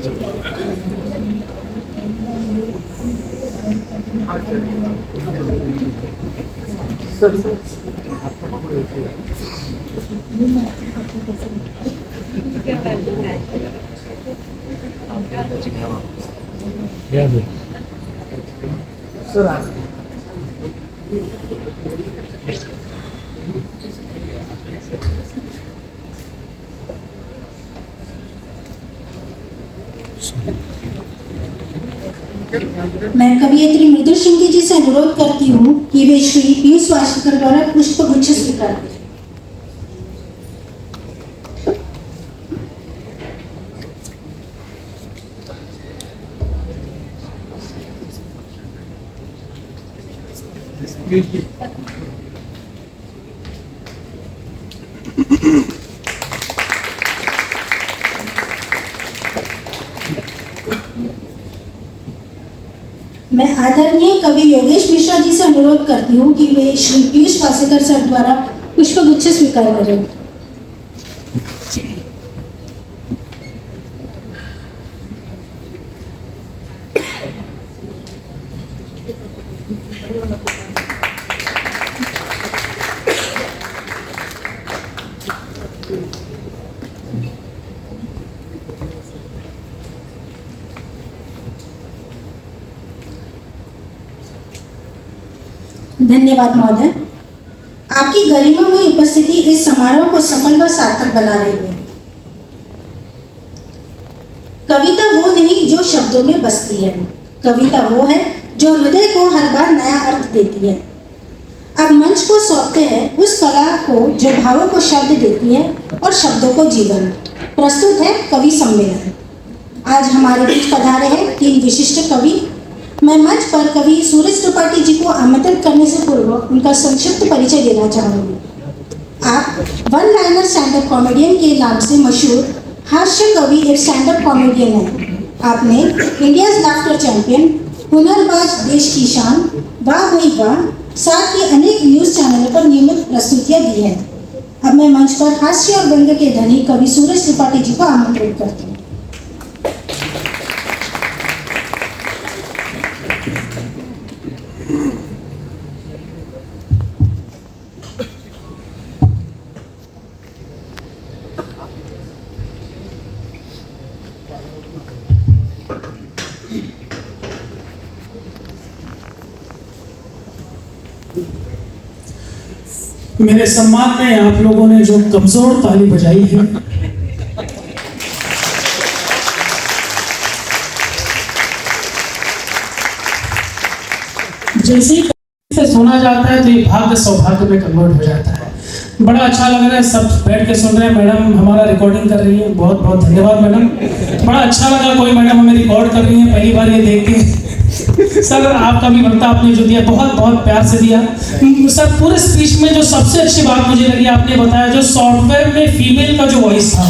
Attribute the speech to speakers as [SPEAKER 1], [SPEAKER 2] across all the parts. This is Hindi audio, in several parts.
[SPEAKER 1] मैं कवियत्री मृदुल सिंह जी से अनुरोध करती हूँ कि वे श्री पीयूष वासकर द्वारा पुष्प गुच्छ स्वीकार करें। मैं आदरणीय कवि योगेश मिश्रा जी से अनुरोध करती हूँ कि वे श्री पीयूष वासकर सर द्वारा पुष्प गुच्छ स्वीकार करें। धन्यवाद महोदय। आपकी गरिमामय उपस्थिति इस समारोह को सफल व सार्थक बना रही है। कविता वो नहीं जो शब्दों में बसती है, कविता वो है जो हृदय को हर बार नया अर्थ देती है। अब मंच को सौंपते हैं उस कला को जो भावों को शब्द देती है और शब्दों को जीवन। प्रस्तुत है कवि सम्मेलन। आज हमारे बीच पधारे हैं 3 विशिष्ट कवि। मैं मंच पर कवि सूरज त्रिपाठी जी को आमंत्रित करने से पूर्व उनका संक्षिप्त परिचय देना चाहूँगी। आप one liner stand up comedian के नाम से मशहूर हास्य कवि एक स्टैंड अप कॉमेडियन हैं। आपने इंडियाज लाफ्टर चैंपियन, हुनरबाज, देश की शान, वाह भाई वाह, साथ ही अनेक न्यूज चैनलों पर नियमित प्रस्तुतियाँ दी हैं। अब मैं मंच पर हास्य और व्यंग्य के धनी कवि सूरज त्रिपाठी जी को आमंत्रित करती हूँ।
[SPEAKER 2] मेरे सम्मान में आप लोगों ने जो कमजोर ताली बजाई है, जैसे ही से सुना जाता है तो ये भाग्य सौभाग्य में कन्वर्ट हो जाता है। बड़ा अच्छा लग रहा है, सब बैठ के सुन रहे हैं। मैडम हमारा रिकॉर्डिंग कर रही है, बहुत बहुत धन्यवाद मैडम। बड़ा अच्छा लगा, कोई मैडम हमें रिकॉर्ड कर रही है, पहली बार ये देख के। सर आपका भी बनता, आपने जो दिया बहुत बहुत प्यार से दिया। सर पूरे स्पीच में जो सबसे अच्छी बात मुझे लगी आपने बताया, जो सॉफ्टवेयर में फीमेल का जो वॉइस था।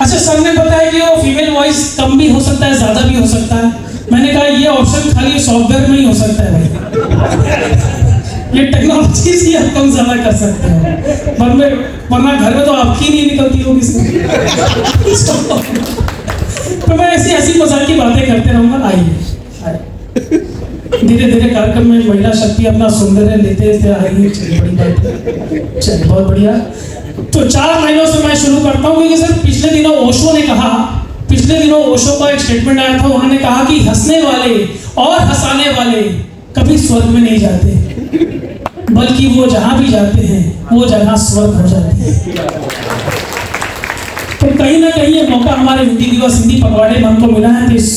[SPEAKER 2] अच्छा सर ने बताया कि वो फीमेल वॉइस कम भी हो सकता है, ज्यादा भी हो सकता है। मैंने कहा ये ऑप्शन खाली सॉफ्टवेयर में ही हो सकता है भाई। ये टेक्नोलॉजी से आप कम ज्यादा कर सकते हो, वरना घर में तो आपकी नहीं निकलती होगी। तो मैं ऐसी मजाक की बातें करते रहूंगा। आइए धीरे धीरे कार्यक्रम में महिला शक्ति अपना सौंदर्य लेते आएगी। बड़ी बात, चलिए बहुत बढ़िया। तो 4 लाइनों से मैं शुरू करता हूँ, क्योंकि सर पिछले दिनों ओशो का एक स्टेटमेंट आया था। उन्होंने कहा कि हंसने वाले और हंसाने वाले कभी स्वर्ग में नहीं जाते, बल्कि वो जहां भी जाते हैं वो जगह स्वर्ग हो जाती है। तो कहीं ना कहीं ये मौका हमारे हिंदी दिवस, हिंदी पखवाड़े मन को मिला है। तो इस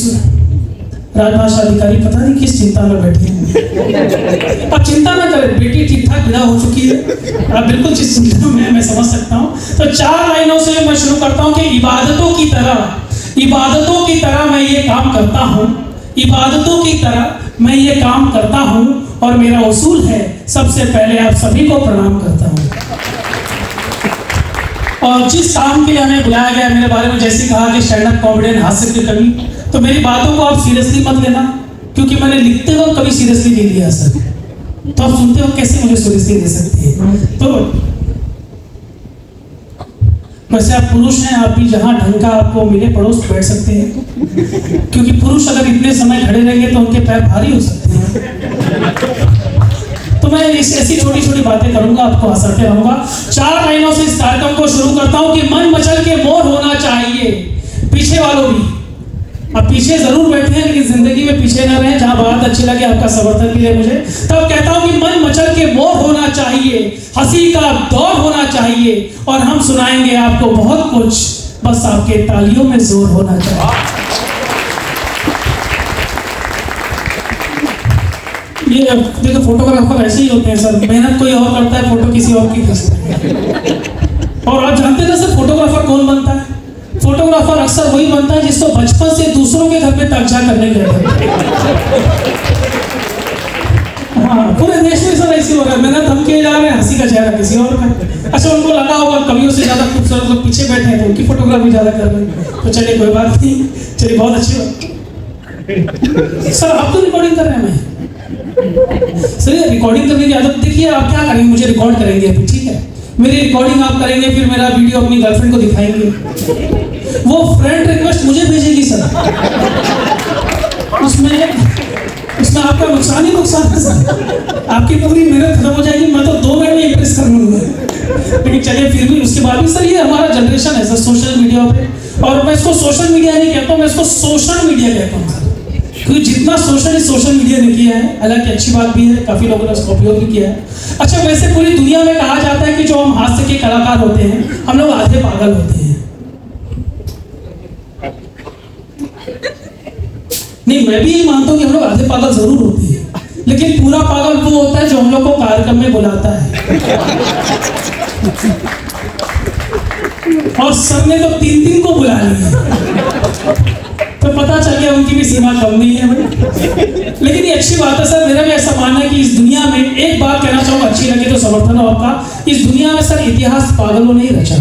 [SPEAKER 2] राजभाषा अधिकारी पता नहीं किस चिंता में बैठे हैं। अब चिंता ना करें, बेटी ठीक ठाक विदा हो चुकी है। अब बिल्कुल जिस चिंता में मैं समझ सकता हूँ। तो 4 लाइनों से मैं शुरू करता हूँ कि इबादतों की तरह मैं ये काम करता हूँ। इबादतों की तरह मैं ये काम करता हूँ और मेरा उसूल है सबसे पहले आप सभी को प्रणाम करता हूँ। और जिस काम के लिए हमें बुलाया गया, मेरे बारे में जैसे कहा कि स्टैंड अप कॉमेडियन, हास्य के कवि, तो मेरी बातों को आप सीरियसली मत लेना, क्योंकि मैंने लिखते वक्त कभी सीरियसली नहीं लिया सर। तो आप सुनते हो कैसे मुझे सीरियसली ले सकते हैं। तो वैसे आप पुरुष हैं, आप भी जहाँ ढंग का आपको मिले पड़ोस बैठ सकते हैं, क्योंकि पुरुष अगर इतने समय खड़े रहेंगे तो उनके पैर भारी हो सकते हैं। तो मैं ऐसी छोटी छोटी बातें करूंगा, आपको हंसाते रहूंगा। 4 लाइनों से इस कार्यक्रम को शुरू करता हूं कि मन मचल के मोर होना चाहिए। पीछे वालों भी, अब पीछे जरूर बैठे हैं लेकिन जिंदगी में पीछे ना रहें। जहां बात अच्छी लगे आपका समर्थन मिले मुझे, तब कहता हूं कि मन मचल के मोर होना चाहिए, हंसी का दौर होना चाहिए, और हम सुनाएंगे आपको बहुत कुछ, बस आपके तालियों में जोर होना चाहिए। ये देखो, फोटोग्राफर ऐसे ही होते हैं सर, मेहनत कोई और करता है, फोटो किसी और की खींचता है। और आप जानते हैं ना सर, फोटोग्राफर कौन बनता है? फोटोग्राफर अक्सर वही बनता है जिसको बचपन से दूसरों के घर पे तकजा करने के लिए। हाँ, पूरे देश में सर ऐसे हो रहा है, मेहनत हम किए जा रहे हैं, हंसी का चेहरा किसी और का। अच्छा, उनको लगा होगा कवियों से ज्यादा खूबसूरत लोग पीछे बैठे हैं तो उनकी फोटोग्राफी ज्यादा कर रहे हैं। तो चलिए कोई बात नहीं, चलिए बहुत अच्छी बात। सर आप तो रिकॉर्डिंग कर रहे हैं, सर ये रिकॉर्डिंग करने की आदत देखिए। आप क्या करेंगे, मुझे रिकॉर्ड करेंगे अभी, ठीक है? मेरी रिकॉर्डिंग आप करेंगे, फिर मेरा वीडियो अपनी गर्लफ्रेंड को दिखाएंगे, वो फ्रेंड रिक्वेस्ट मुझे भेजेगी सर। उसमें आपका नुकसान ही नुकसान है सर, आपकी पूरी मेहनत खत्म हो जाएगी। मैं तो 2 मिनट में इम्प्रेस कर लूंगा, लेकिन चलिए फिर भी उसके बाद भी सर ये हमारा जनरेशन है सर सोशल मीडिया पे, और मैं इसको सोशल मीडिया नहीं कहता हूँ, मैं इसको सोशल मीडिया कहता हूँ, क्योंकि जितना सोशल मीडिया ने किया है, हालांकि अच्छी बात भी है, काफी लोगों ने उसका उपयोग भी किया है। अच्छा, वैसे पूरी दुनिया में कहा जाता है कि जो हम हास्य के कलाकार होते हैं, हम लोग आधे पागल होते हैं। नहीं, मैं भी यही मानता हूँ कि हम लोग आधे पागल जरूर होते हैं, लेकिन पूरा पागल वो होता है जो हम लोग को कार्यक्रम में बुलाता है। और सर ने तो 3 को बुला लिया, तो पता चल गया उनकी भी सीमा कम नहीं है भाई। लेकिन ये अच्छी बात है सर, मेरा भी ऐसा मानना है कि इस दुनिया में एक बात कहना चाहूंगा, अच्छी लगे तो समर्थन हो आपका। इस दुनिया में सर इतिहास पागलों ने ही रचा,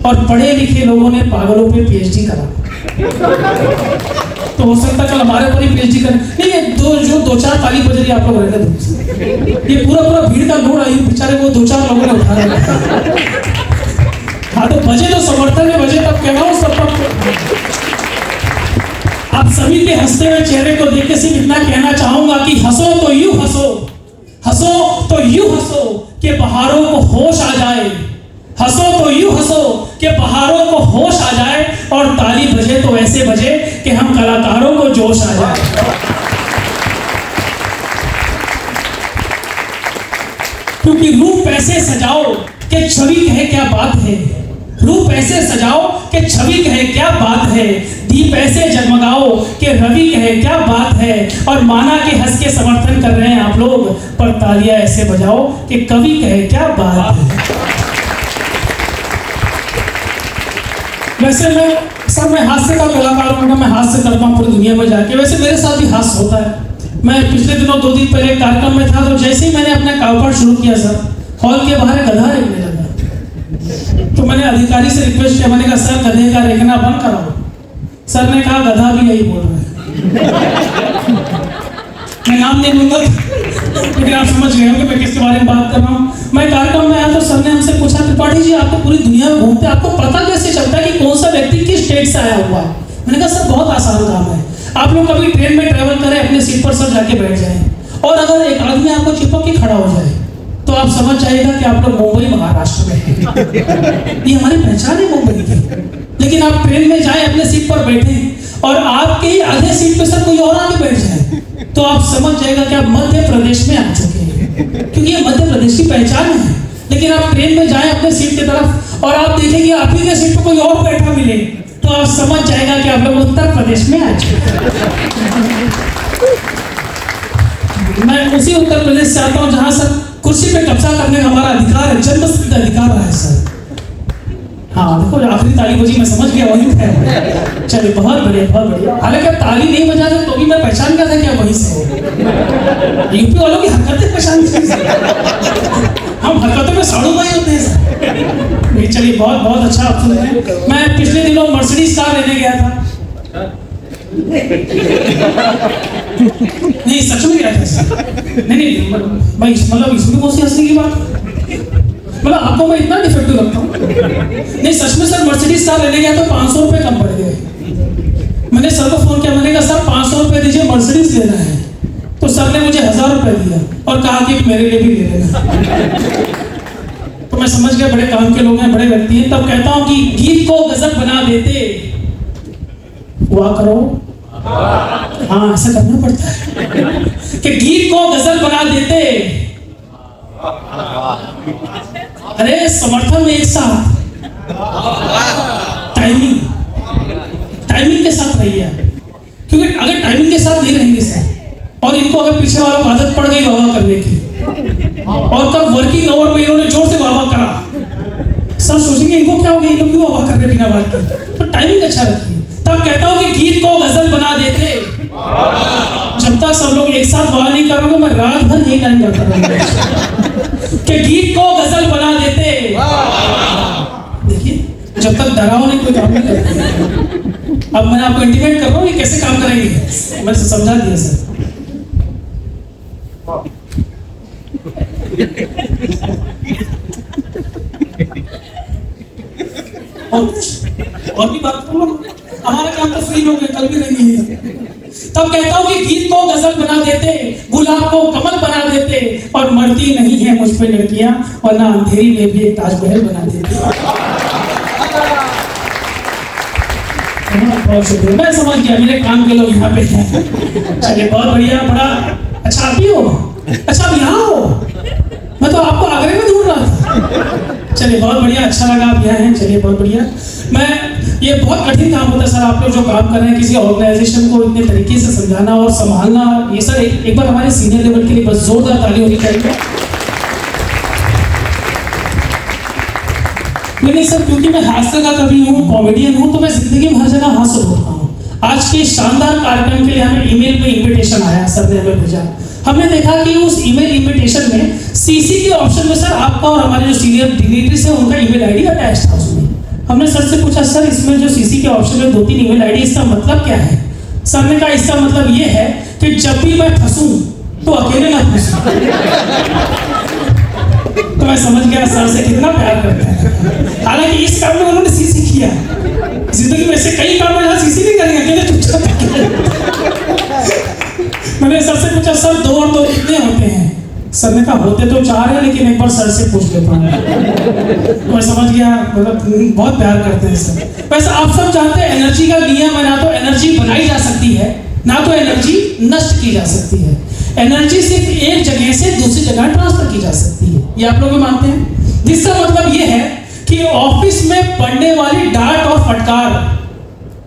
[SPEAKER 2] और पढ़े लिखे लोगों ने पागलों पे PhD करा। तो हो सकता है कल हमारे ऊपर ही PhD करें। नहीं, ये 2-4 ताली बज रही है, आप लोग रहने दो। ये पूरा भीड़ का लोड आई, बेचारे वो 2-4 लोगों ने उठाया। हाँ, तो बजे तो समर्थन में बजे, तब कह रहा हूँ सब। आप सभी के हंसते हुए चेहरे को देख के सिर्फ इतना कहना चाहूंगा कि हंसो तो यूं हंसो, हंसो तो यूं हंसो कि बहारों को होश आ जाए, हंसो तो यूं हंसो कि बहारों को होश आ जाए, और ताली बजे तो ऐसे बजे कि हम कलाकारों को जोश आ जाए। क्योंकि रूप ऐसे सजाओ कि छवि कहे क्या बात है, रूप ऐसे सजाओ कि छवि कहे क्या बात है, दीप ऐसे जगमगाओ कि रवि कहे क्या बात है, और माना के हंस के समर्थन कर रहे हैं आप लोग, पर तालियां ऐसे बजाओ कि कवि कहे क्या बात है। वैसे मैं हास्य का कलाकार हूँ, मैं हास्य करता हूँ पूरी दुनिया में जाके। वैसे मेरे साथ भी हास्य होता है। मैं पिछले दिनों 2 दिन पहले कार्यक्रम में था, तो जैसे ही मैंने अपना कारोबार शुरू किया सर, हॉल के बाहर गधा रेंगने लगा। तो मैंने अधिकारी से रिक्वेस्ट किया, मैंने कहा सर गधे का रेंगना बंद कराओ। सर ने कहा गधा भी यही बोल रहा है। मैं नाम नहीं लूंगा, लेकिन आप समझ गए होंगे मैं किसके बारे में बात कर रहा हूँ। मैं कार्यक्रम में आया तो सर ने हमसे पूछा, त्रिपाठी जी आप तो पूरी दुनिया में घूमते हैं, आपको पता कैसे चलता है कि कौन सा व्यक्ति किस स्टेट से आया हुआ है? मैंने कहा सर बहुत आसान काम है, आप लोग कभी ट्रेन में ट्रेवल करें, अपने सीट पर सर जाके बैठ जाएं, और अगर एक आदमी आपको चिपक के खड़ा हो जाए तो आप समझ जाइएगा कि आप लोग मुंबई महाराष्ट्र में हैं। ये हमारी पहचान है मुंबई की। लेकिन आप ट्रेन में जाए, अपने सीट पर बैठे, और आपके ही आधे सीट पे सर कोई और आगे बैठ जाए, तो आप समझ जाएगा कि आप मध्य प्रदेश में आ चुके हैं, क्योंकि ये मध्य प्रदेश की पहचान है। लेकिन आप ट्रेन में जाए अपने सीट की तरफ, और आप देखेंगे आप ही के सीट पर कोई और बैठा मिले, तो आप समझ जाएगा कि आप लोग उत्तर प्रदेश में आ चुके हैं। मैं उसी उत्तर प्रदेश से आता हूँ जहाँ सर कुर्सी पे कब्जा करने का हमारा अधिकार है, जन्मसिद्ध अधिकार रहा है सर। हाँ देखो, आखिरी ताली बजी, मैं समझ गया वही है। चलिए बहुत बढ़िया, बहुत बढ़िया। हालांकि आप ताली नहीं बजा रहे तो भी मैं पहचान गया था कि आप वहीं से हो। यूपी वालों की हरकतें पहचान, हम हरकतों में साड़ू भाई होते हैं सर। चलिए बहुत बहुत अच्छा आप सुन रहे हैं। मैं पिछले दिनों मर्सिडीज कार लेने गया था। नहीं सच में गया था। नहीं मतलब इसमें कौन सी हंसने की बात। मतलब आपको मैं इतना डिफेक्टिव लगता हूँ? नहीं सच में सर, मर्सिडीज कार लेने गया तो 500 रुपए कम पड़ गए। मैंने सर को फोन किया, मैंने कहा सर 500 रुपए दीजिए, मर्सिडीज लेना है। तो सर ने मुझे 1000 रुपए दिया और कहा कि मेरे लिए भी ले लेना। तो मैं समझ गया बड़े काम के लोग हैं, बड़े व्यक्ति हैं। तब कहता हूं कि गीत को गजल बना देते, हुआ करो, हाँ ऐसा करना पड़ता है कि गीत को गजल बना देते। अरे समर्थन में एक साथ टाइमिंग के साथ रहिए, क्योंकि अगर टाइमिंग के साथ नहीं रहेंगे सर, और इनको अगर पीछे वालों को आदत पड़ गई वाह करने की, और तब वर्किंग आवर में इन्होंने जोर से वाह करा, सर सोचेंगे इनको क्या हो गया, इनको क्यों वाह कर रहे बिना बात के। तो टाइमिंग अच्छा रखिए। तब कहता हूं कि गीत को गजल बना देते। जब तक सब लोग एक साथ वाह नहीं करोगे, मैं रात भर यही लाइन गाता रहूंगा कि गीत को गजल बना देते। देखिए जब तक डराओ नहीं कोई काम नहीं करते। अब मैं आपको इंटीमेट कर रहा हूँ ये कैसे काम करेंगे, मैं समझा दिया सर। और भी बात करो, हमारा काम तो फ्री हो गया, कल भी नहीं है। तब कहता हूँ कि गीत को गजल बना देते, गुलाब को कमल बना देते, और मरती नहीं है मुझ पे लड़कियां, वरना अंधेरी में भी एक ताजमहल बना देते। मैं समझ गया मेरे काम के लोग यहाँ पे हैं। चलिए बहुत बढ़िया, बड़ा अच्छा। आप भी हो? अच्छा आप यहाँ हो? मैं तो आपको आगरे में ढूंढ रहा था। चलिए बहुत बढ़िया, अच्छा लगा आप यहाँ हैं। चलिए बहुत बढ़िया। ये बहुत कठिन काम होता है सर, आप लोग जो काम कर रहे हैं किसी ऑर्गेनाइजेशन को इतने तरीके से समझाना और संभालना। ये सर एक बार हमारे सीनियर लेवल के लिए बस जोरदार ताली होनी चाहिए। नहीं सर, क्योंकि मैं हास्य का कवि हूँ, कॉमेडियन हूँ, तो मैं जिंदगी में हर जगह हास्य होता हूँ। आज के शानदार कार्यक्रम के लिए हमें ईमेल में इन्विटेशन आया, सर ने हमें भेजा। हमने देखा कि उस ईमेल इन्विटेशन में सीसी के ऑप्शन में सर आपका और हमारे जो सीनियर डिग्निटरीज हैं उनका ईमेल आईडी अटैच था उसमें। हमने सर से पूछा सर इसमें जो सीसी के ऑप्शन में 2-3 ईमेल आईडी, इसका मतलब क्या है? सर ने कहा इसका मतलब ये है कि जब भी मैं फंसूं तो अकेले ना फंसूं। तो मैं समझ गया सर से कितना प्यार करते हैं। हालांकि इस काम में उन्होंने सीसी किया, जिंदगी में ऐसे कई काम में सीसी नहीं करेंगे, अकेले चुपचाप। मैंने सर से पूछा सर 2 और 2 कितने होते हैं? सर ने कहा होते तो 4 है, लेकिन एक बार सर से पूछ लेता हूँ। तो मैं समझ गया, मतलब बहुत प्यार करते हैं सर। वैसे आप सब जानते हैं एनर्जी का नियम है, ना तो एनर्जी बनाई जा सकती है, ना तो एनर्जी नष्ट की जा सकती है। एनर्जी सिर्फ एक जगह से दूसरी जगह ट्रांसफर की जा सकती है, ये आप लोग मानते हैं। जिसका मतलब ये है कि ऑफिस में पड़ने वाली डांट और फटकार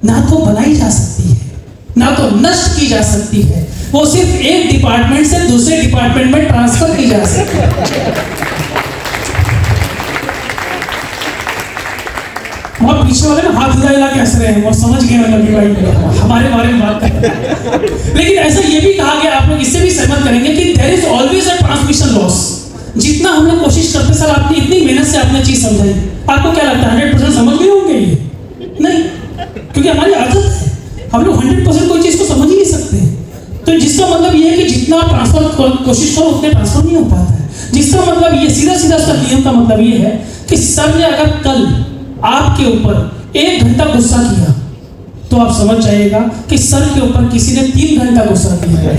[SPEAKER 2] ना तो बनाई जा सकती है, ना तो नष्ट की जा सकती है, वो सिर्फ एक डिपार्टमेंट से दूसरे डिपार्टमेंट में ट्रांसफर की जा सकती है। और पीछे वाले ना हाथ हिला के हंस रहे हैं, वो समझ गए भाई हमारे बारे में बात कर रहे हैं। लेकिन ऐसा ये भी कहा गया, आप लोग इससे भी सहमत करेंगे कि there is always a transmission loss. जितना हमने कोशिश करते सर, आपने इतनी मेहनत से आपने चीज समझाई, आपको क्या लगता है 100% समझ गए होंगे? ये नहीं, क्योंकि हमारी आदत है, हम लोग 100% कोई चीज को समझ ही नहीं सकते। तो जिसका मतलब ये है कि जितना ट्रांसफर कोशिश करो उतने ट्रांसफर नहीं हो पाता है। जिसका मतलब ये सीधा उसका नियम का मतलब ये है कि सर ने अगर कल आपके ऊपर 1 घंटा गुस्सा किया तो आप समझ जाइएगा कि सर के ऊपर किसी ने 3 घंटा गुस्सा किया है।